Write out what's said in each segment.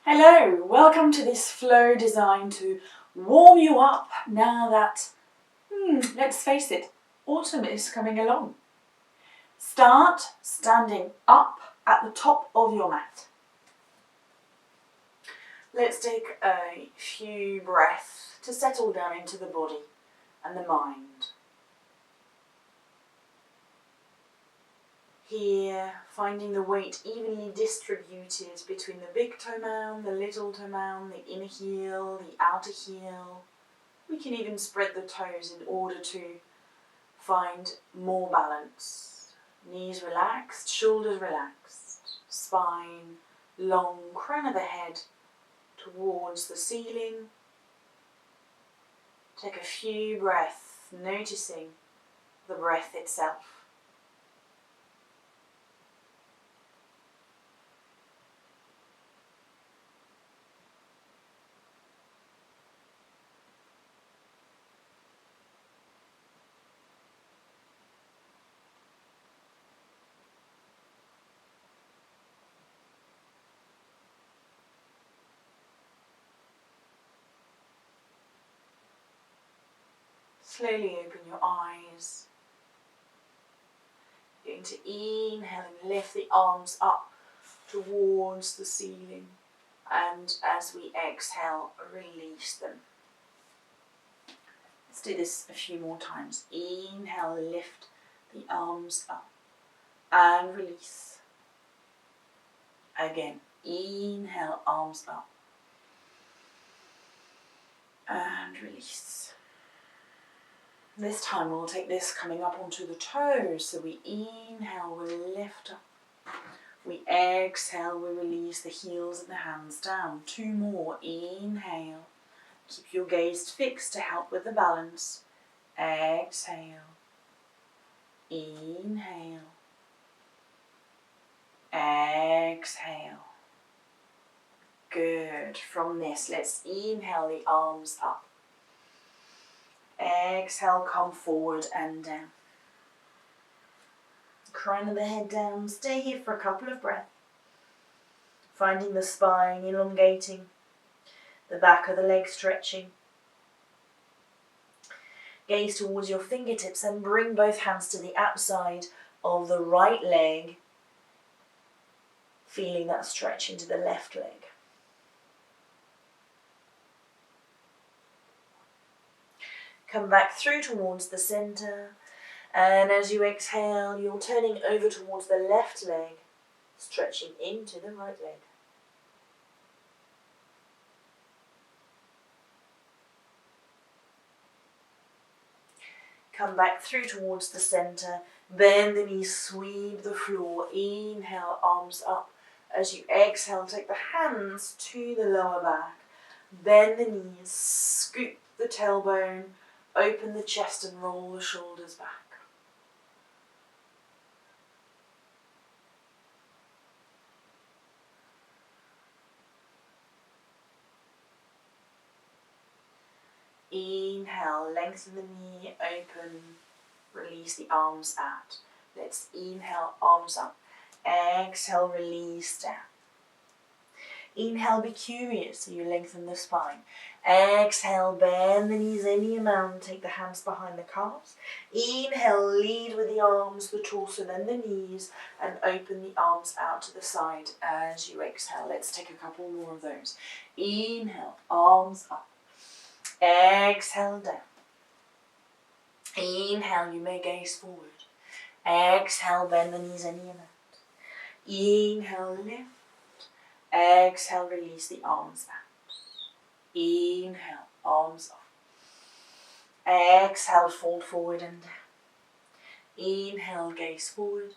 Hello, welcome to this flow designed to warm you up now that, let's face it, autumn is coming along. Start standing up at the top of your mat. Let's take a few breaths to settle down into the body and the mind. Here, finding the weight evenly distributed between the big toe mound, the little toe mound, the inner heel, the outer heel. We can even spread the toes in order to find more balance. Knees relaxed, shoulders relaxed, spine long, crown of the head towards the ceiling. Take a few breaths, noticing the breath itself. Slowly open your eyes. You're going to inhale and lift the arms up towards the ceiling. And as we exhale, release them. Let's do this a few more times. Inhale, lift the arms up and release. Again, inhale, arms up and release. This time we'll take this coming up onto the toes. So we inhale, we lift up. We exhale, we release the heels and the hands down. Two more. Inhale. Keep your gaze fixed to help with the balance. Exhale. Inhale. Exhale. Good. From this, let's inhale the arms up. Exhale, come forward and down. Crown of the head down. Stay here for a couple of breaths. Finding the spine elongating. The back of the leg stretching. Gaze towards your fingertips and bring both hands to the outside of the right leg. Feeling that stretch into the left leg. Come back through towards the center, and as you exhale, you're turning over towards the left leg, stretching into the right leg. Come back through towards the center, bend the knees, sweep the floor, inhale, arms up. As you exhale, take the hands to the lower back, bend the knees, scoop the tailbone, open the chest and roll the shoulders back. Inhale, lengthen the knee, open, release the arms out. Let's inhale, arms up. Exhale, release down. Inhale, be curious, so you lengthen the spine. Exhale, bend the knees any amount, take the hands behind the calves. Inhale, lead with the arms, the torso, then the knees, and open the arms out to the side as you exhale. Let's take a couple more of those. Inhale, arms up. Exhale, down. Inhale, you may gaze forward. Exhale, bend the knees any amount. Inhale, lift. Exhale, release the arms out. Inhale, arms off. Exhale, fold forward and down. Inhale, gaze forward.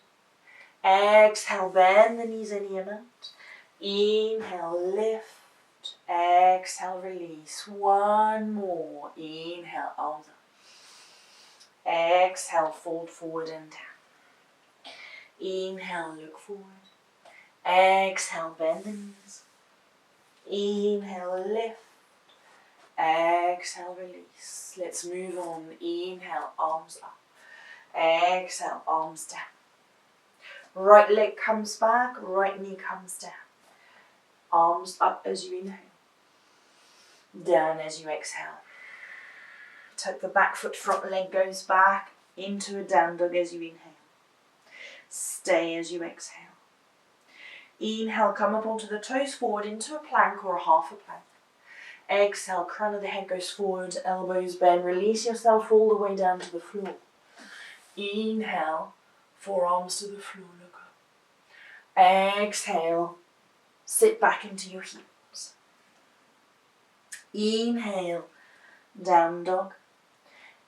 Exhale, bend the knees any amount. Inhale, lift. Exhale, release. One more. Inhale, arms up. Exhale, fold forward and down. Inhale, look forward. Exhale, bend the knees. Inhale, lift. Exhale, release. Let's move on. Inhale, arms up. Exhale, arms down. Right leg comes back, right knee comes down. Arms up as you inhale. Down as you exhale. Tuck the back foot, front leg goes back into a down dog as you inhale. Stay as you exhale. Inhale, come up onto the toes forward into a plank or a half a plank. Exhale, crown of the head goes forward, elbows bend. Release yourself all the way down to the floor. Inhale, forearms to the floor, look up. Exhale, sit back into your heels. Inhale, down dog.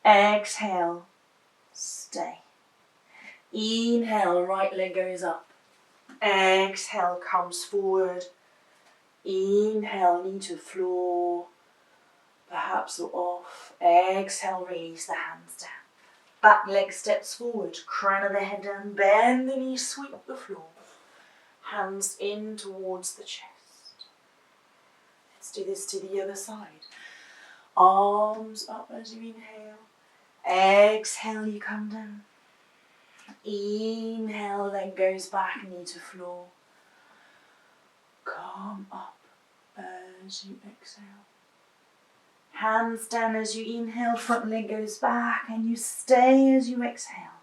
Exhale, stay. Inhale, right leg goes up. Exhale, comes forward. Inhale, knee to floor, perhaps off. Exhale, release the hands down. Back leg steps forward, crown of the head down, bend the knees, sweep the floor. Hands in towards the chest. Let's do this to the other side. Arms up as you inhale. Exhale, you come down. Inhale, leg goes back, knee to floor. Come up as you exhale. Hands down as you inhale, front leg goes back and you stay as you exhale.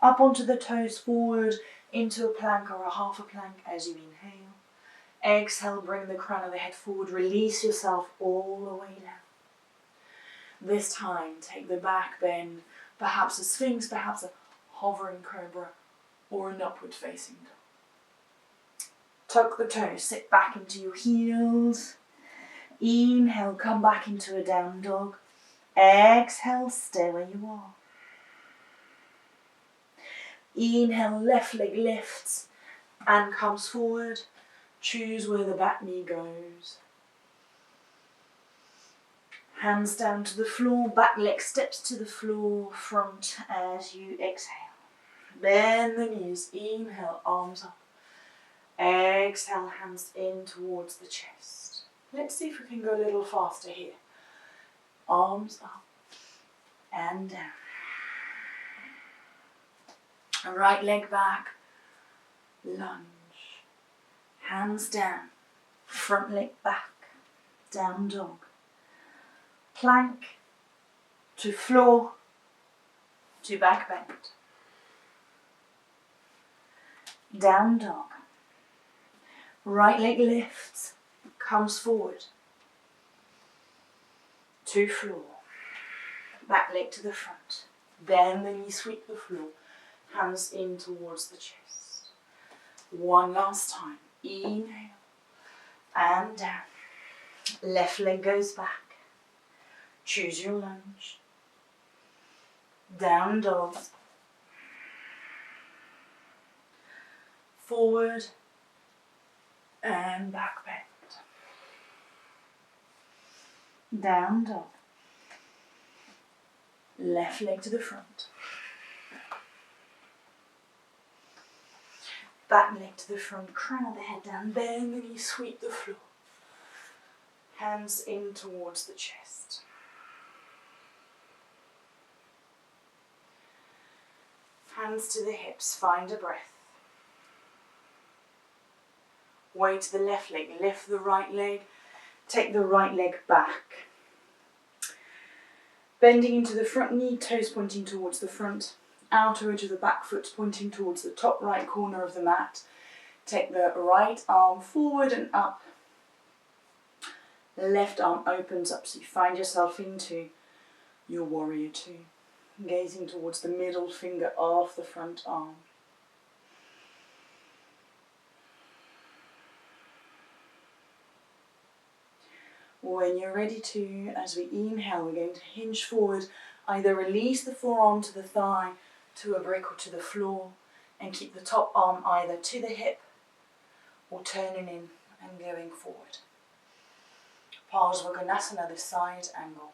Up onto the toes forward into a plank or a half a plank as you inhale. Exhale, bring the crown of the head forward, release yourself all the way down. This time, take the back bend, perhaps a sphinx, perhaps a hovering cobra, or an upward facing dog. Tuck the toes, sit back into your heels. Inhale, come back into a down dog. Exhale, stay where you are. Inhale, left leg lifts and comes forward. Choose where the back knee goes. Hands down to the floor, back leg steps to the floor, front as you exhale. Bend the knees, inhale, arms up. Exhale, hands in towards the chest. Let's see if we can go a little faster here. Arms up and down. Right leg back, lunge. Hands down, front leg back, down dog. Plank to floor to back bend. Down dog. Right leg lifts, comes forward to floor. Back leg to the front. Bend the knee, sweep the floor. Hands in towards the chest. One last time. Inhale and down. Left leg goes back. Choose your lunge. Down dog. Forward and back bend. Down dog. Left leg to the front. Back leg to the front, crown of the head down, bend the knee, sweep the floor. Hands in towards the chest. Hands to the hips, find a breath. Weight to the left leg, lift the right leg, take the right leg back. Bending into the front knee, toes pointing towards the front. Outer edge of the back foot pointing towards the top right corner of the mat. Take the right arm forward and up. Left arm opens up so you find yourself into your warrior two. Gazing towards the middle finger of the front arm. When you're ready to, as we inhale, we're going to hinge forward. Either release the forearm to the thigh, to a brick or to the floor, and keep the top arm either to the hip or turning in and going forward. Vinyasa, this side angle.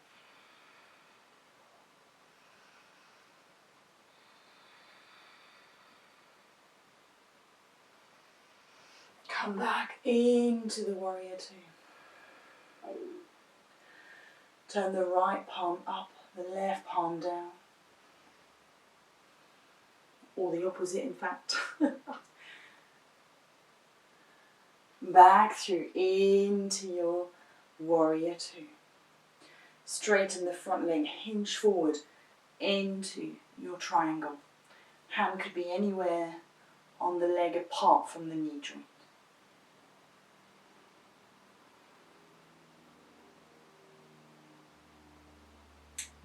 Come back into the warrior two. Turn the right palm up, the left palm down. Or the opposite, in fact. Back through into your warrior two. Straighten the front leg, hinge forward into your triangle. Hand could be anywhere on the leg apart from the knee joint.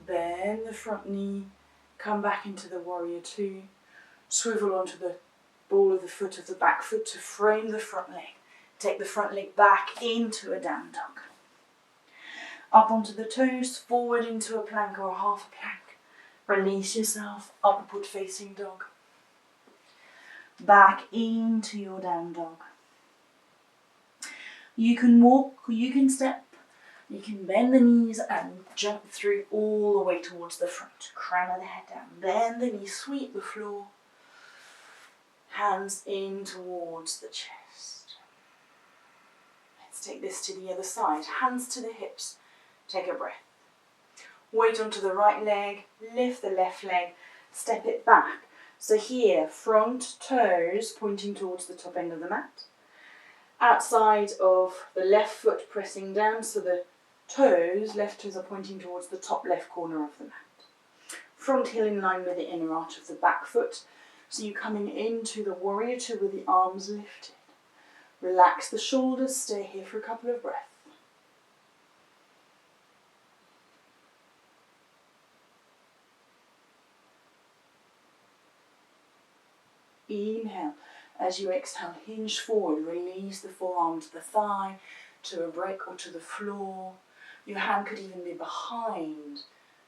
Bend the front knee, come back into the warrior two, swivel onto the ball of the foot of the back foot to frame the front leg. Take the front leg back into a down dog. Up onto the toes, forward into a plank or half a plank. Release yourself, upward facing dog. Back into your down dog. You can walk, you can step, you can bend the knees and jump through all the way towards the front. Crown of the head down, bend the knees, sweep the floor. Hands in towards the chest. Let's take this to the other side. Hands to the hips. Take a breath. Weight onto the right leg, lift the left leg, step it back. So here, front toes pointing towards the top end of the mat. Outside of the left foot pressing down, so the toes, left toes are pointing towards the top left corner of the mat. Front heel in line with the inner arch of the back foot. So you're coming into the warrior two with the arms lifted. Relax the shoulders, stay here for a couple of breaths. Inhale. As you exhale, hinge forward, release the forearm to the thigh, to a brick or to the floor. Your hand could even be behind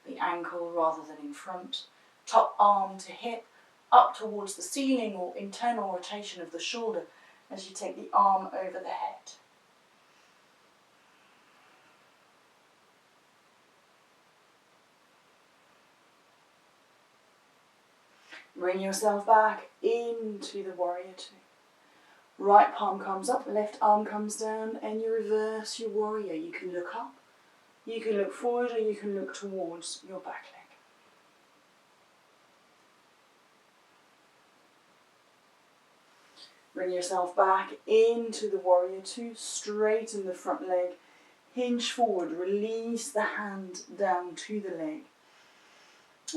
the ankle rather than in front. Top arm to hip, up towards the ceiling or internal rotation of the shoulder as you take the arm over the head. Bring yourself back into the warrior two. Right palm comes up, left arm comes down, and you reverse your warrior. You can look up, you can look forward, or you can look towards your back leg. Bring yourself back into the warrior two, straighten the front leg, hinge forward, release the hand down to the leg.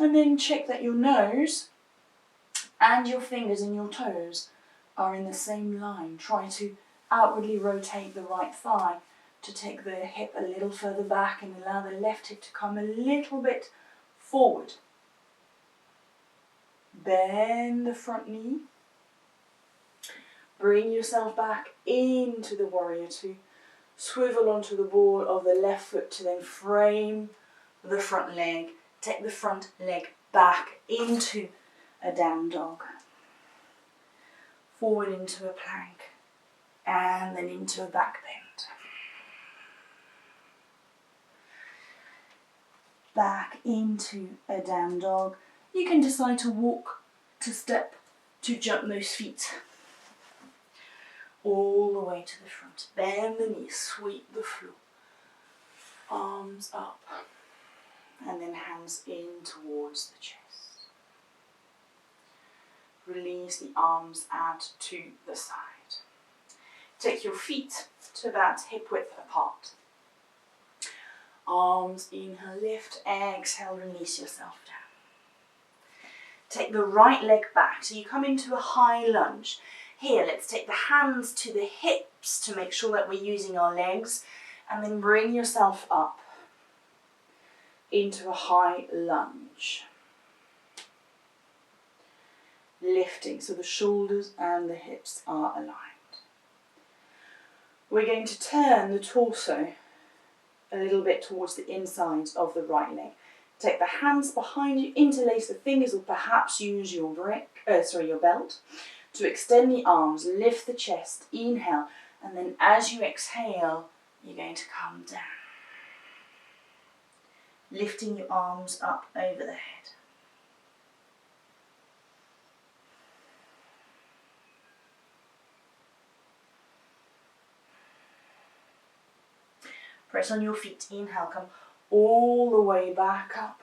And then check that your nose and your fingers and your toes are in the same line. Try to outwardly rotate the right thigh to take the hip a little further back and allow the left hip to come a little bit forward. Bend the front knee. Bring yourself back into the warrior two. Swivel onto the ball of the left foot to then frame the front leg. Take the front leg back into a down dog. Forward into a plank and then into a back bend. Back into a down dog. You can decide to walk, to step, to jump those feet all the way to the front. Bend the knees, sweep the floor. Arms up and then hands in towards the chest. Release the arms out to the side. Take your feet to about hip width apart. Arms, inhale, lift, exhale, release yourself down. Take the right leg back, so you come into a high lunge. Here, let's take the hands to the hips to make sure that we're using our legs, and then bring yourself up into a high lunge. Lifting, so the shoulders and the hips are aligned. We're going to turn the torso a little bit towards the inside of the right leg. Take the hands behind you, interlace the fingers, or perhaps use your belt to extend the arms, lift the chest, inhale, and then as you exhale, you're going to come down. Lifting your arms up over the head. Press on your feet, inhale, come all the way back up,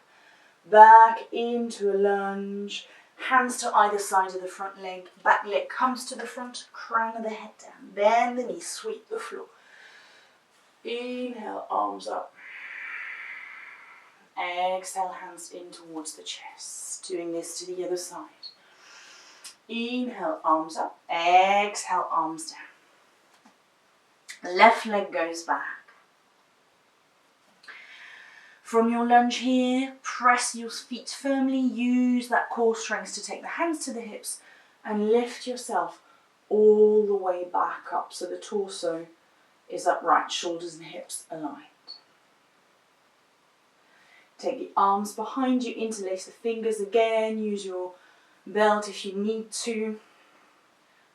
back into a lunge, Hands to either side of the front leg, back leg comes to the front, crown of the head down, bend the knees, sweep the floor. Inhale, arms up. Exhale, hands in towards the chest. Doing this to the other side. Inhale, arms up. Exhale, arms down. Left leg goes back. From your lunge here, press your feet firmly. Use that core strength to take the hands to the hips and lift yourself all the way back up so the torso is upright, shoulders and hips aligned. Take the arms behind you, interlace the fingers again, use your belt if you need to.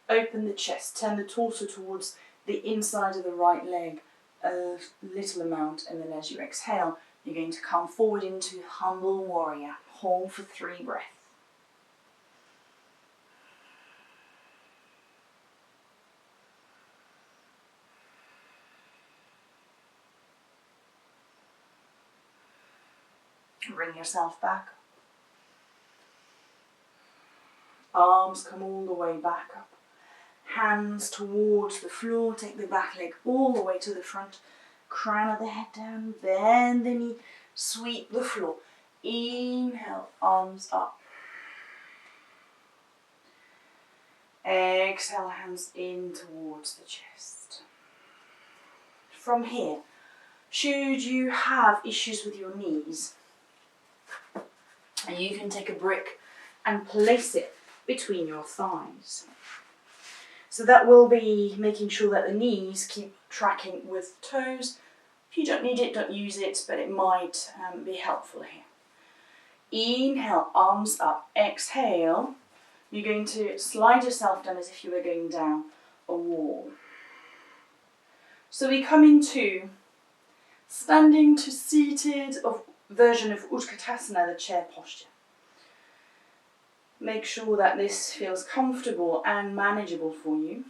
Open the chest, turn the torso towards the inside of the right leg a little amount, and then as you exhale, you're going to come forward into humble warrior. Hold for 3 breaths. Bring yourself back. Arms come all the way back up. Hands towards the floor. Take the back leg all the way to the front. Crown of the head down. Bend the knee. Sweep the floor. Inhale, arms up. Exhale, hands in towards the chest. From here, should you have issues with your knees, you can take a brick and place it between your thighs. So that will be making sure that the knees keep tracking with toes. If you don't need it, don't use it, but it might be helpful here. Inhale, arms up. Exhale, you're going to slide yourself down as if you were going down a wall. So we come into standing to seated version of Utkatasana, the chair posture. Make sure that this feels comfortable and manageable for you.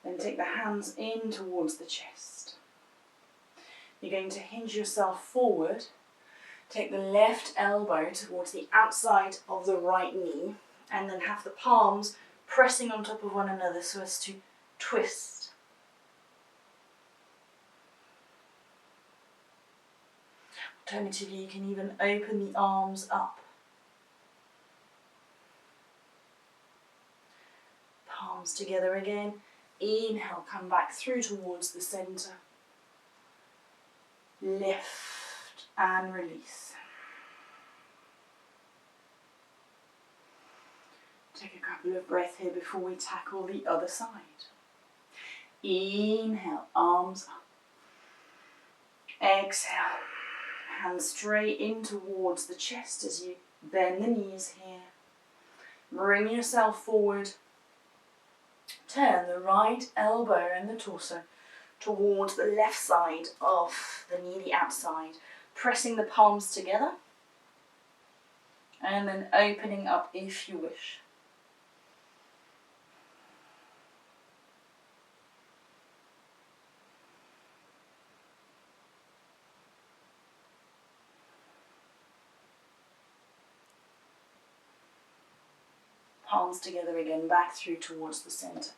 Then take the hands in towards the chest. You're going to hinge yourself forward. Take the left elbow towards the outside of the right knee, and then have the palms pressing on top of one another so as to twist. Alternatively, you can even open the arms up. Palms together again. Inhale, come back through towards the center. Lift and release. Take a couple of breaths here before we tackle the other side. Inhale, arms up. Exhale. Hands straight in towards the chest as you bend the knees here. Bring yourself forward. Turn the right elbow and the torso towards the left side of the knee, the outside. Pressing the palms together. And then opening up if you wish. Palms together again, back through towards the center.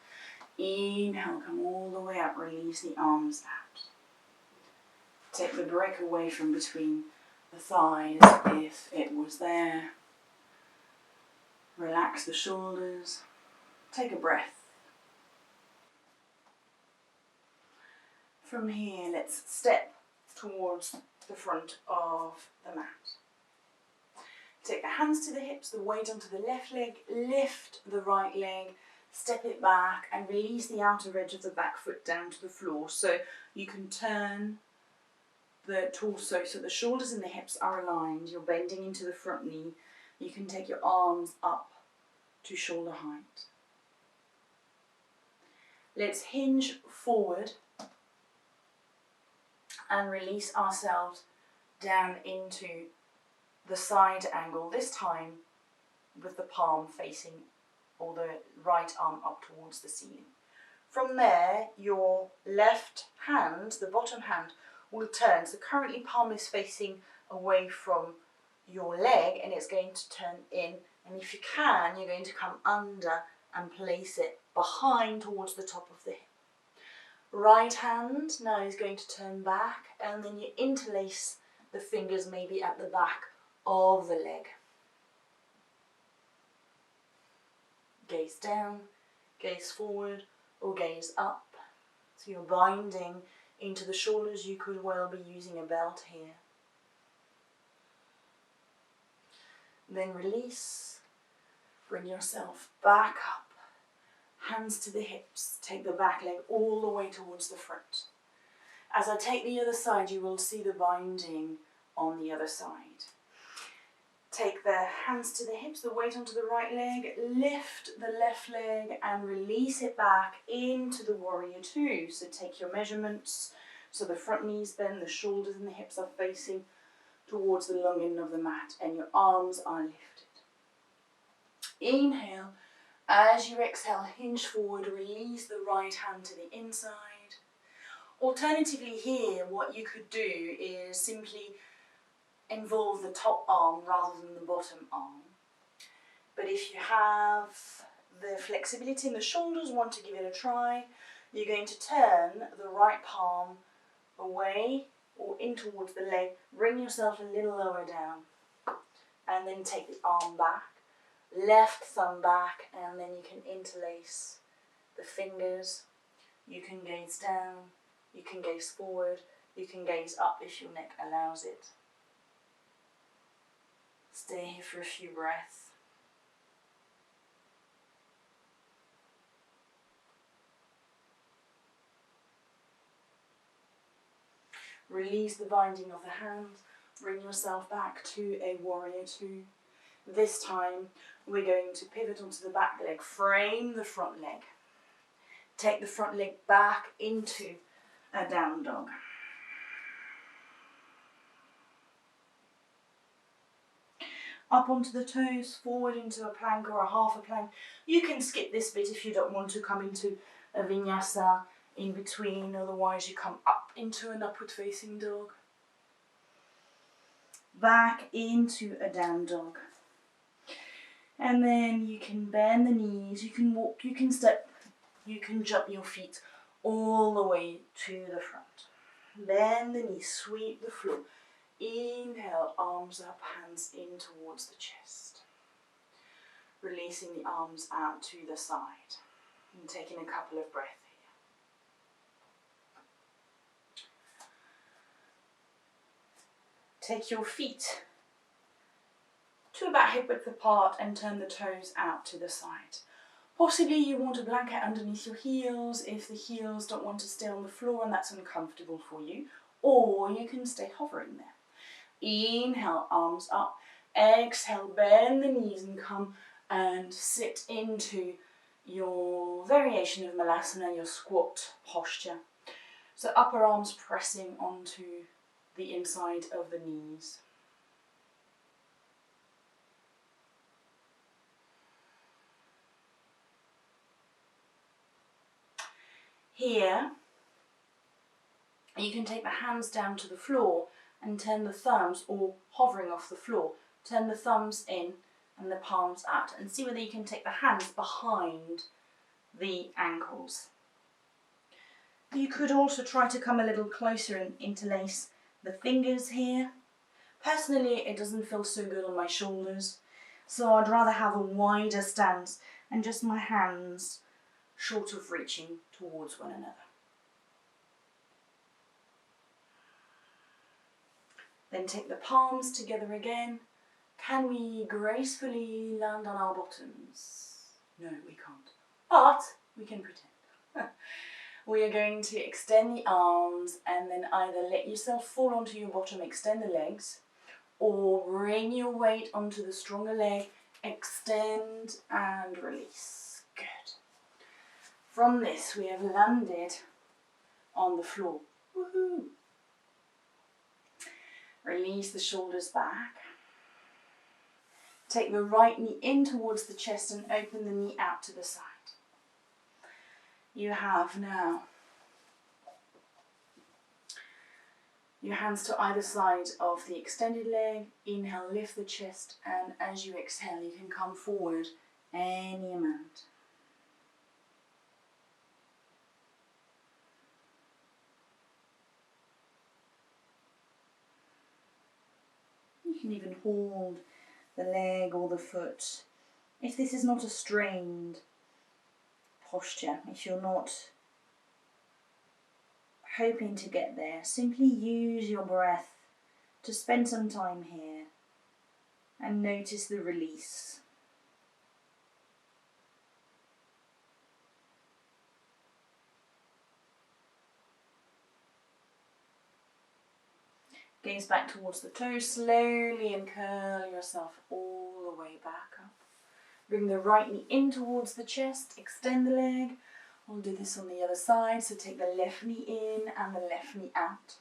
Inhale, come all the way up, release the arms out. Take the brick away from between the thighs if it was there. Relax the shoulders. Take a breath. From here, let's step towards the front of the mat. Take the hands to the hips, the weight onto the left leg, lift the right leg, step it back and release the outer edge of the back foot down to the floor. So you can turn the torso so the shoulders and the hips are aligned. You're bending into the front knee. You can take your arms up to shoulder height. Let's hinge forward and release ourselves down into the side angle, this time with the palm facing, or the right arm up towards the ceiling. From there, your left hand, the bottom hand, will turn. So currently palm is facing away from your leg and it's going to turn in, and if you can, you're going to come under and place it behind towards the top of the hip. Right hand now is going to turn back, and then you interlace the fingers maybe at the back of the leg. Gaze down, gaze forward, or gaze up. So you're binding into the shoulders. You could well be using a belt here. Then release, bring yourself back up, hands to the hips, take the back leg all the way towards the front. As I take the other side, you will see the binding on the other side. Take the hands to the hips, the weight onto the right leg, lift the left leg and release it back into the warrior two. So take your measurements, so the front knees bend, the shoulders and the hips are facing towards the long end of the mat and your arms are lifted. Inhale, as you exhale, hinge forward, release the right hand to the inside. Alternatively here, what you could do is simply involve the top arm rather than the bottom arm. But if you have the flexibility in the shoulders, want to give it a try, you're going to turn the right palm away or in towards the leg, bring yourself a little lower down, and then take the arm back, left thumb back, and then you can interlace the fingers. You can gaze down, you can gaze forward, you can gaze up if your neck allows it. Stay here for a few breaths. Release the binding of the hands, bring yourself back to a warrior two. This time we're going to pivot onto the back leg, frame the front leg. Take the front leg back into a down dog. Up onto the toes, forward into a plank or a half a plank. You can skip this bit if you don't want to come into a vinyasa in between, otherwise you come up into an upward facing dog. Back into a down dog. And then you can bend the knees, you can walk, you can step, you can jump your feet all the way to the front. Bend the knees, sweep the floor. Inhale, arms up, hands in towards the chest. Releasing the arms out to the side. And taking a couple of breaths here. Take your feet to about hip width apart and turn the toes out to the side. Possibly you want a blanket underneath your heels if the heels don't want to stay on the floor and that's uncomfortable for you, or you can stay hovering there. Inhale, arms up. Exhale, bend the knees and come and sit into your variation of Malasana, your squat posture. So upper arms pressing onto the inside of the knees. Here, you can take the hands down to the floor and turn the thumbs, or hovering off the floor, turn the thumbs in and the palms out, and see whether you can take the hands behind the ankles. You could also try to come a little closer and interlace the fingers here. Personally, it doesn't feel so good on my shoulders, so I'd rather have a wider stance and just my hands short of reaching towards one another. Then take the palms together again. Can we gracefully land on our bottoms? No, we can't, but we can pretend. We are going to extend the arms and then either let yourself fall onto your bottom, extend the legs, or bring your weight onto the stronger leg, extend and release. Good. From this, we have landed on the floor. Woohoo! Release the shoulders back. Take the right knee in towards the chest and open the knee out to the side. You have now Your hands to either side of the extended leg. Inhale, lift the chest, and as you exhale, you can come forward any amount. You can even hold the leg or the foot. If this is not a strained posture, if you're not hoping to get there, simply use your breath to spend some time here and notice the release. Gaze back towards the toes, slowly and curl yourself all the way back up. Bring the right knee in towards the chest, extend the leg. We'll do this on the other side, so take the left knee in and the left knee out.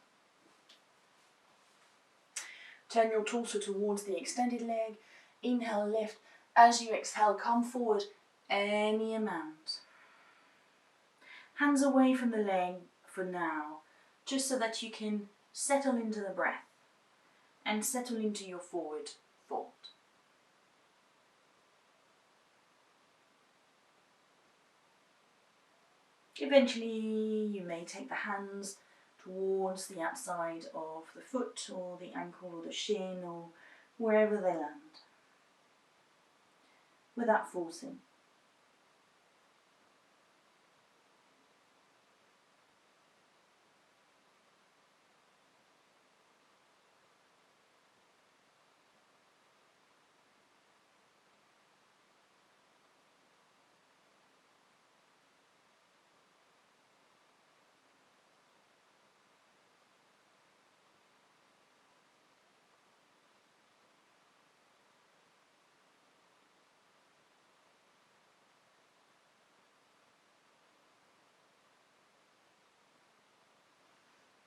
Turn your torso towards the extended leg. Inhale, lift. As you exhale, come forward any amount. Hands away from the leg for now, just so that you can settle into the breath and settle into your forward fold. Eventually, you may take the hands towards the outside of the foot or the ankle or the shin or wherever they land, without forcing.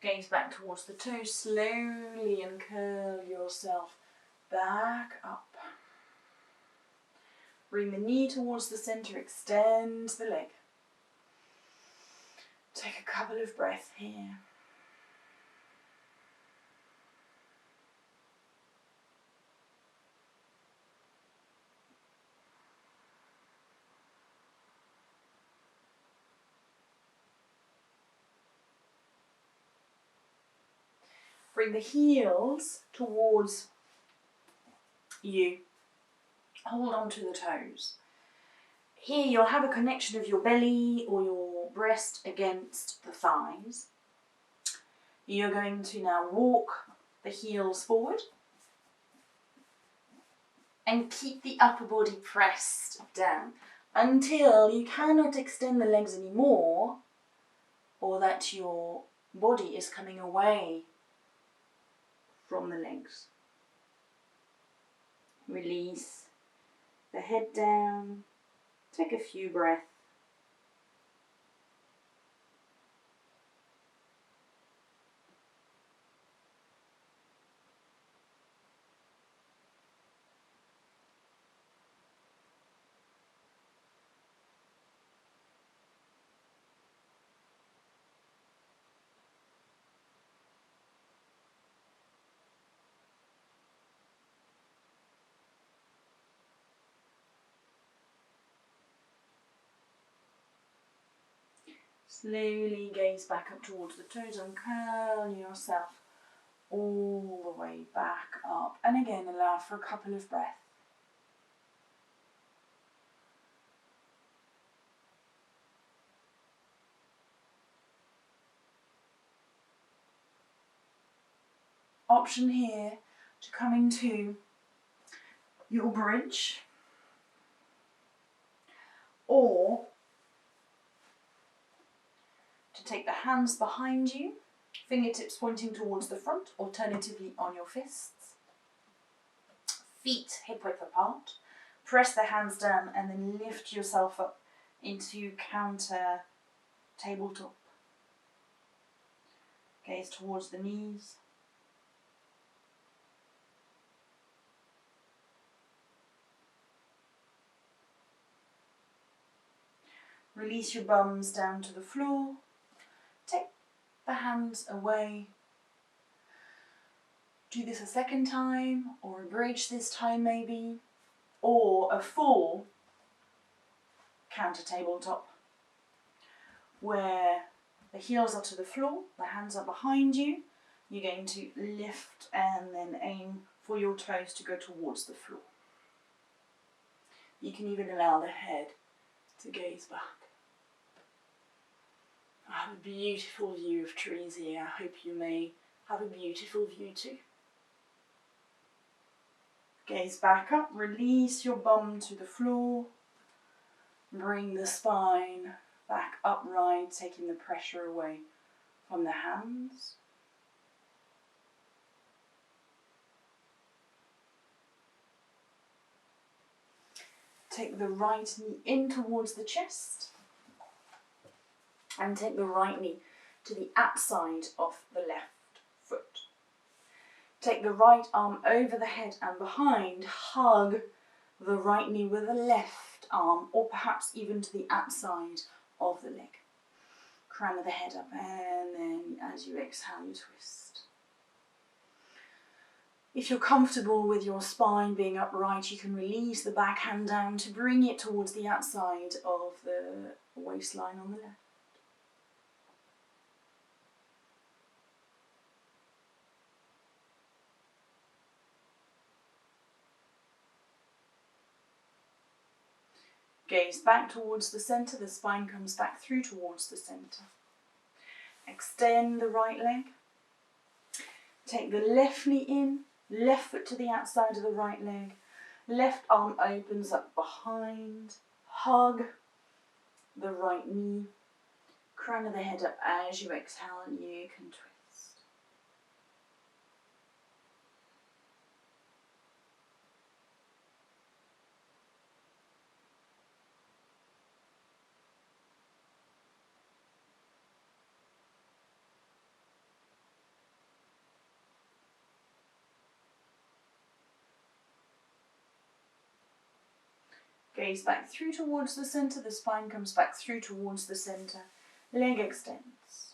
Gaze back towards the toes, slowly and curl yourself back up. Bring the knee towards the center, extend the leg. Take a couple of breaths here. Bring the heels towards you. Hold on to the toes. Here you'll have a connection of your belly or your breast against the thighs. You're going to now walk the heels forward and keep the upper body pressed down until you cannot extend the legs anymore or that your body is coming away from the legs. Release the head down. Take a few breaths. Slowly gaze back up towards the toes and curl yourself all the way back up. And again, allow for a couple of breaths. Option here to come into your bridge or to take the hands behind you, fingertips pointing towards the front, alternatively on your fists. Feet hip width apart. Press the hands down and then lift yourself up into counter tabletop. Gaze towards the knees. Release your bums down to the floor. Take the hands away Do this a second time, or a bridge this time maybe, or a full counter tabletop, where the heels are to the floor, the hands are behind you. You're going to lift and then aim for your toes to go towards the floor. You can even allow the head to gaze back. I have a beautiful view of trees here. I hope you may have a beautiful view too. Gaze back up, release your bum to the floor. Bring the spine back upright, taking the pressure away from the hands. Take the right knee in towards the chest and take the right knee to the outside of the left foot. Take the right arm over the head and behind. Hug the right knee with the left arm, or perhaps even to the outside of the leg. Crown of the head up, and then as you exhale, you twist. If you're comfortable with your spine being upright, you can release the back hand down to bring it towards the outside of the waistline on the left. Gaze back towards the centre, the spine comes back through towards the centre. Extend the right leg. Take the left knee in, left foot to the outside of the right leg. Left arm opens up behind. Hug the right knee. Crown of the head up as you exhale, and you can twist. Gaze back through towards the centre, the spine comes back through towards the centre, leg extends.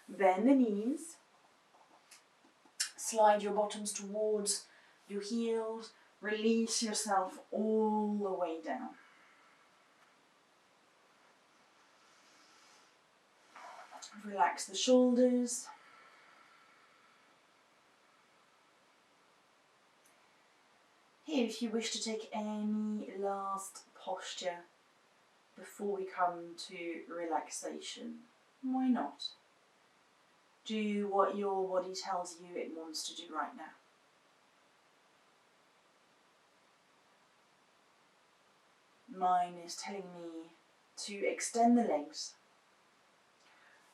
Bend the knees, slide your bottoms towards your heels, release yourself all the way down. Relax the shoulders. Here, if you wish to take any last posture before we come to relaxation, why not? Do what your body tells you it wants to do right now. Mine is telling me to extend the legs,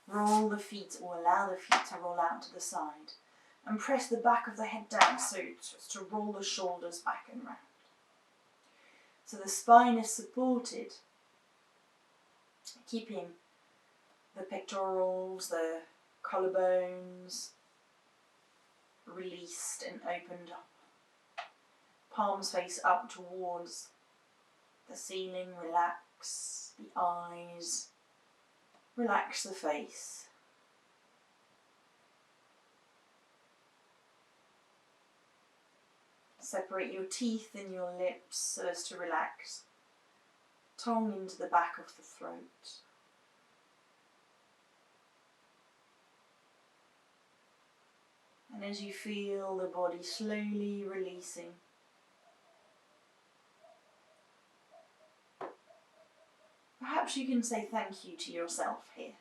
roll the feet, or allow the feet to roll out to the side, and press the back of the head down, so just to roll the shoulders back and round. So the spine is supported, keeping the pectorals, the collarbones released and opened up. Palms face up towards the ceiling. Relax the eyes, relax the face. Separate your teeth and your lips so as to relax. Tongue into the back of the throat. And as you feel the body slowly releasing, perhaps you can say thank you to yourself here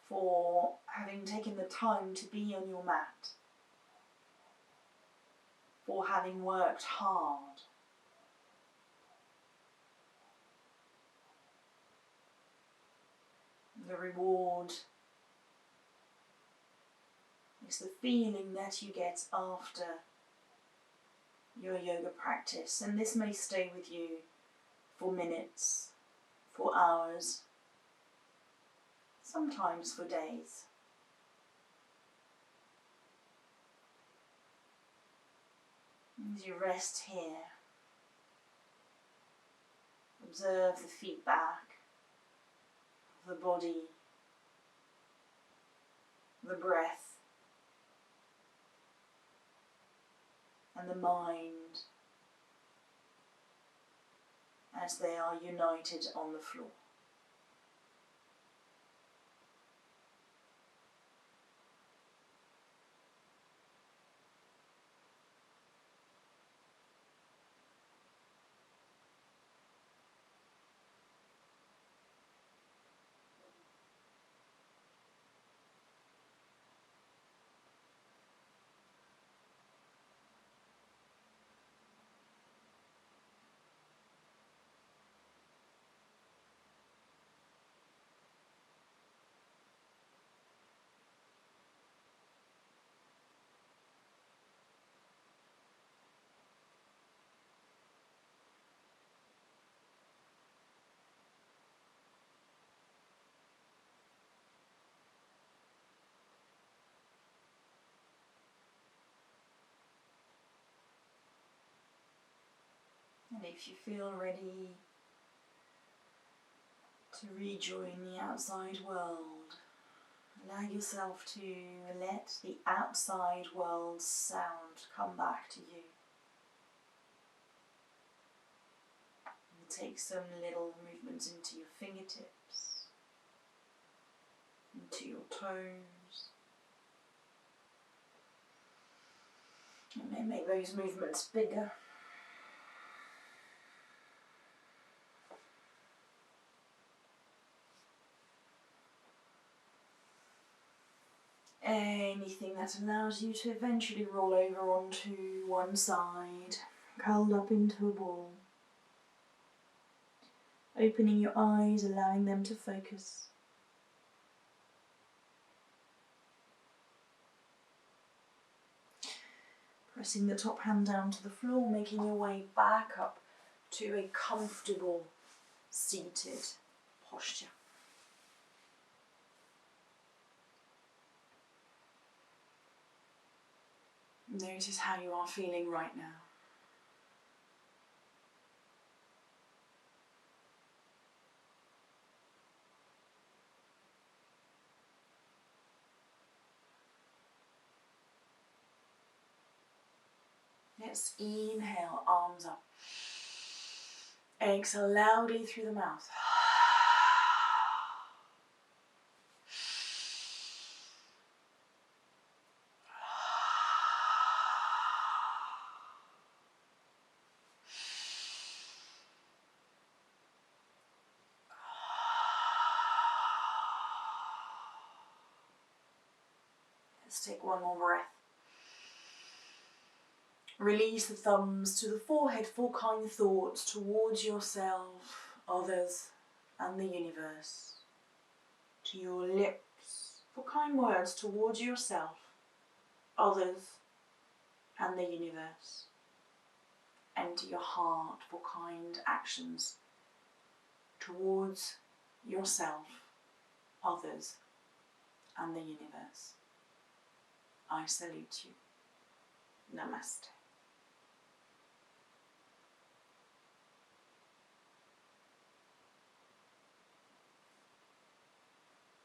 for having taken the time to be on your mat, for having worked hard. The reward is the feeling that you get after your yoga practice, and this may stay with you for minutes, for hours, sometimes for days. As you rest here, observe the feedback of the body the breath and the mind as they are united on the floor. And if you feel ready to rejoin the outside world, allow yourself to let the outside world's sound come back to you. And take some little movements into your fingertips, into your toes. You may make those movements bigger. Anything that allows you to eventually roll over onto one side, curled up into a ball. Opening your eyes, allowing them to focus. Pressing the top hand down to the floor, making your way back up to a comfortable seated posture. Notice how you are feeling right now. Let's inhale, arms up. Exhale loudly through the mouth. Let's take one more breath. Release the thumbs to the forehead for kind thoughts towards yourself, others, and the universe. To your lips for kind words towards yourself, others, and the universe. And to your heart for kind actions towards yourself, others, and the universe. I salute you. Namaste.